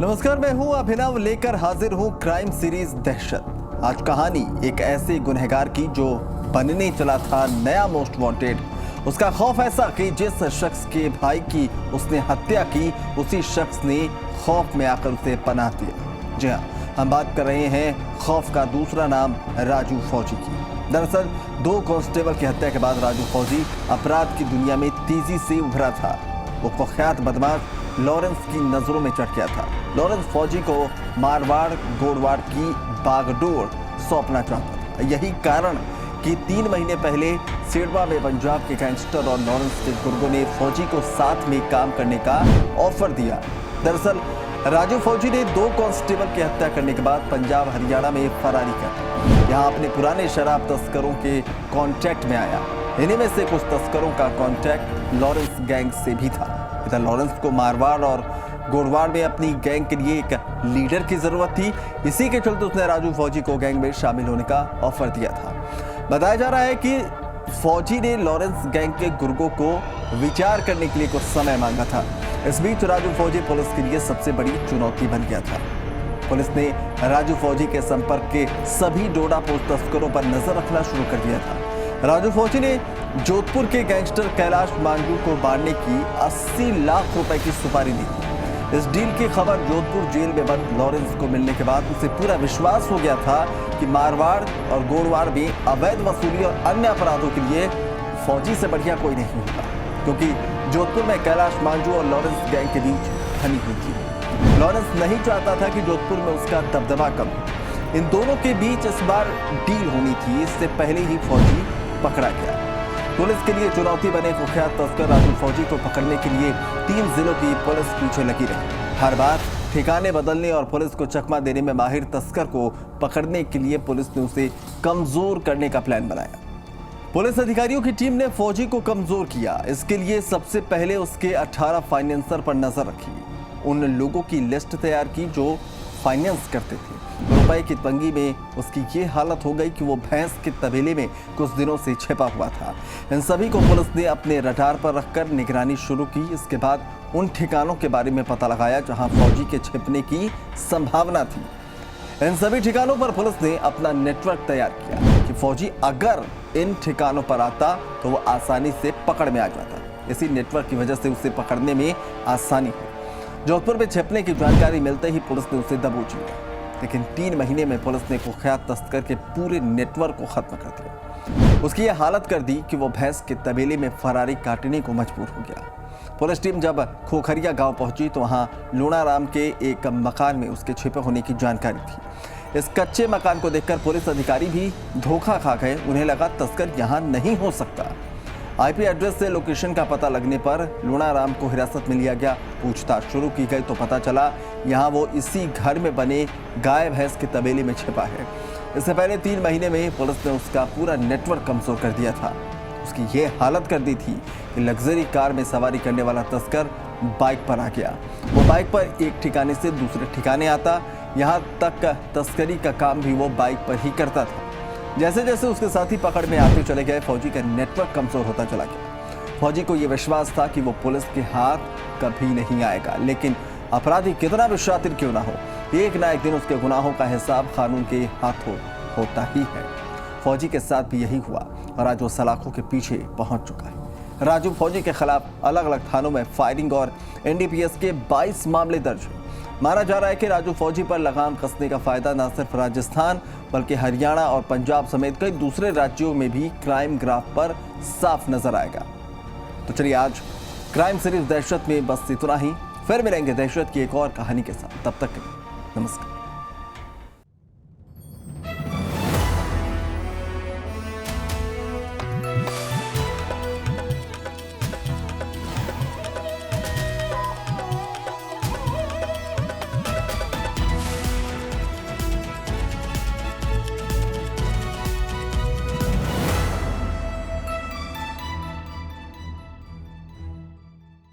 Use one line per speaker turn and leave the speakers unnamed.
नमस्कार, मैं हूं अभिनव, लेकर हाजिर हूं क्राइम सीरीज दहशत। आज कहानी एक ऐसे गुनहगार की जो बनने चला था नया मोस्ट वांटेड। उसका खौफ ऐसा कि जिस शख्स के भाई की उसने हत्या की, उसी शख्स ने खौफ में आकर उसे पनाह दिया। जी हाँ, हम बात कर रहे हैं खौफ का दूसरा नाम राजू फौजी की। दरअसल 2 कांस्टेबल की हत्या के बाद राजू फौजी अपराध की दुनिया में तेजी से उभरा था। वो कुख्यात बदमाश लॉरेंस की नजरों में चढ़ गया था। लॉरेंस फौजी को मारवाड़ गोड़वाड़ की बागडोर सौंपना चाहता था। यही कारण कि 3 महीने पहले सिरवा में पंजाब के गैंगस्टर और लॉरेंस के गुर्गों ने फौजी को साथ में काम करने का ऑफर दिया। दरअसल राजू फौजी ने 2 कांस्टेबल की हत्या करने के बाद पंजाब हरियाणा में फरारी कर यहाँ अपने पुराने शराब तस्करों के कांटेक्ट में आया। इन्हीं में से कुछ तस्करों का कांटेक्ट लॉरेंस गैंग से भी था। इधर लॉरेंस को मारवाड़ और गोड़वाड़ में अपनी गैंग के लिए एक लीडर की जरूरत थी। इसी के चलते उसने राजू फौजी को गैंग में शामिल होने का ऑफर दिया था। बताया जा रहा है कि फौजी ने लॉरेंस गैंग के गुर्गों को विचार करने के लिए कुछ समय मांगा था। इस बीच राजू फौजी पुलिस के लिए सबसे बड़ी चुनौती बन गया था। पुलिस ने राजू फौजी के संपर्क के सभी डोडा पोस्ट तस्करों पर नजर रखना शुरू कर दिया था। राजू फौजी ने जोधपुर के गैंगस्टर कैलाश मांझू को मारने की 80 लाख रुपए की सुपारी दी थी। इस डील की खबर जोधपुर जेल में बंद लॉरेंस को मिलने के बाद उसे पूरा विश्वास हो गया था कि मारवाड़ और गोड़वाड़ में अवैध वसूली और अन्य अपराधों के लिए फौजी से बढ़िया कोई नहीं होगा, क्योंकि जोधपुर में कैलाश मांझू और लॉरेंस गैंग के बीच बनी हुई थी। लॉरेंस नहीं चाहता था कि जोधपुर में उसका दबदबा कम हो। इन दोनों के बीच इस बार डील होनी थी। इससे पहले ही फौजी पकड़ा गया। पुलिस के लिए चुनौती बने कुख्यात तस्कर राजू फौजी को पकड़ने के लिए 3 जिलों की पुलिस पीछे लगी रही। हर बार ठिकाने बदलने और पुलिस को चकमा देने में माहिर तस्कर को पकड़ने के लिए पुलिस ने उसे कमजोर करने का प्लान बनाया। पुलिस अधिकारियों की टीम ने फौजी को कमजोर किया। इसके लिए सबसे पहले उसके 18 फाइनेंसर पर नजर रखी। उन लोगों की लिस्ट तैयार की जो फाइनेंस करते थे। रुपए की तंगी में उसकी ये हालत हो गई कि वो भैंस के तबेले में कुछ दिनों से छिपा हुआ था। इन सभी को पुलिस ने अपने रडार पर रखकर निगरानी शुरू की। इसके बाद उन ठिकानों के बारे में पता लगाया जहां फौजी के छिपने की संभावना थी। इन सभी ठिकानों पर पुलिस ने अपना नेटवर्क तैयार किया कि फौजी अगर इन ठिकानों पर आता तो वो आसानी से पकड़ में आ जाता। इसी नेटवर्क की वजह से उसे पकड़ने में आसानी हुई। जोधपुर में छिपने की जानकारी मिलते ही पुलिस ने उसे दबोच लिया, लेकिन 3 महीने में पुलिस ने कुख्यात तस्कर के पूरे नेटवर्क को खत्म कर दिया। उसकी यह हालत कर दी कि वो भैंस के तबेले में फरारी काटने को मजबूर हो गया। पुलिस टीम जब खोखरिया गांव पहुंची तो वहां लूणाराम के एक मकान में उसके छिपे होने की जानकारी थी। इस कच्चे मकान को देखकर पुलिस अधिकारी भी धोखा खा गए। उन्हें लगा तस्कर यहाँ नहीं हो सकता। आईपी एड्रेस से लोकेशन का पता लगने पर लूणाराम को हिरासत में लिया गया। पूछताछ शुरू की गई तो पता चला यहाँ वो इसी घर में बने गाय भैंस के तबेले में छिपा है। इससे पहले 3 महीने में पुलिस ने उसका पूरा नेटवर्क कमजोर कर दिया था। उसकी ये हालत कर दी थी कि लग्जरी कार में सवारी करने वाला तस्कर बाइक पर आ गया। वो बाइक पर एक ठिकाने से दूसरे ठिकाने आता। यहाँ तक तस्करी का काम भी वो बाइक पर ही करता था। जैसे जैसे उसके साथी पकड़ में आते चले गए, फौजी का नेटवर्क कमजोर होता चला गया। फौजी को यह विश्वास था कि वो पुलिस के हाथ कभी नहीं आएगा, लेकिन अपराधी कितना भी शातिर क्यों ना हो, एक ना एक दिन उसके गुनाहों का हिसाब कानून के हाथों होता ही है। फौजी के साथ भी यही हुआ और आज वो सलाखों के पीछे पहुंच चुका है। राजू फौजी के खिलाफ अलग अलग थानों में फायरिंग और एनडीपीएस के 22 मामले दर्ज हैं। माना जा रहा है कि राजू फौजी पर लगाम कसने का फायदा न सिर्फ राजस्थान बल्कि हरियाणा और पंजाब समेत कई दूसरे राज्यों में भी क्राइम ग्राफ पर साफ नजर आएगा। तो चलिए, आज क्राइम सीरीज दहशत में बस इतना ही। फिर मिलेंगे दहशत की एक और कहानी के साथ। तब तक के लिए नमस्कार।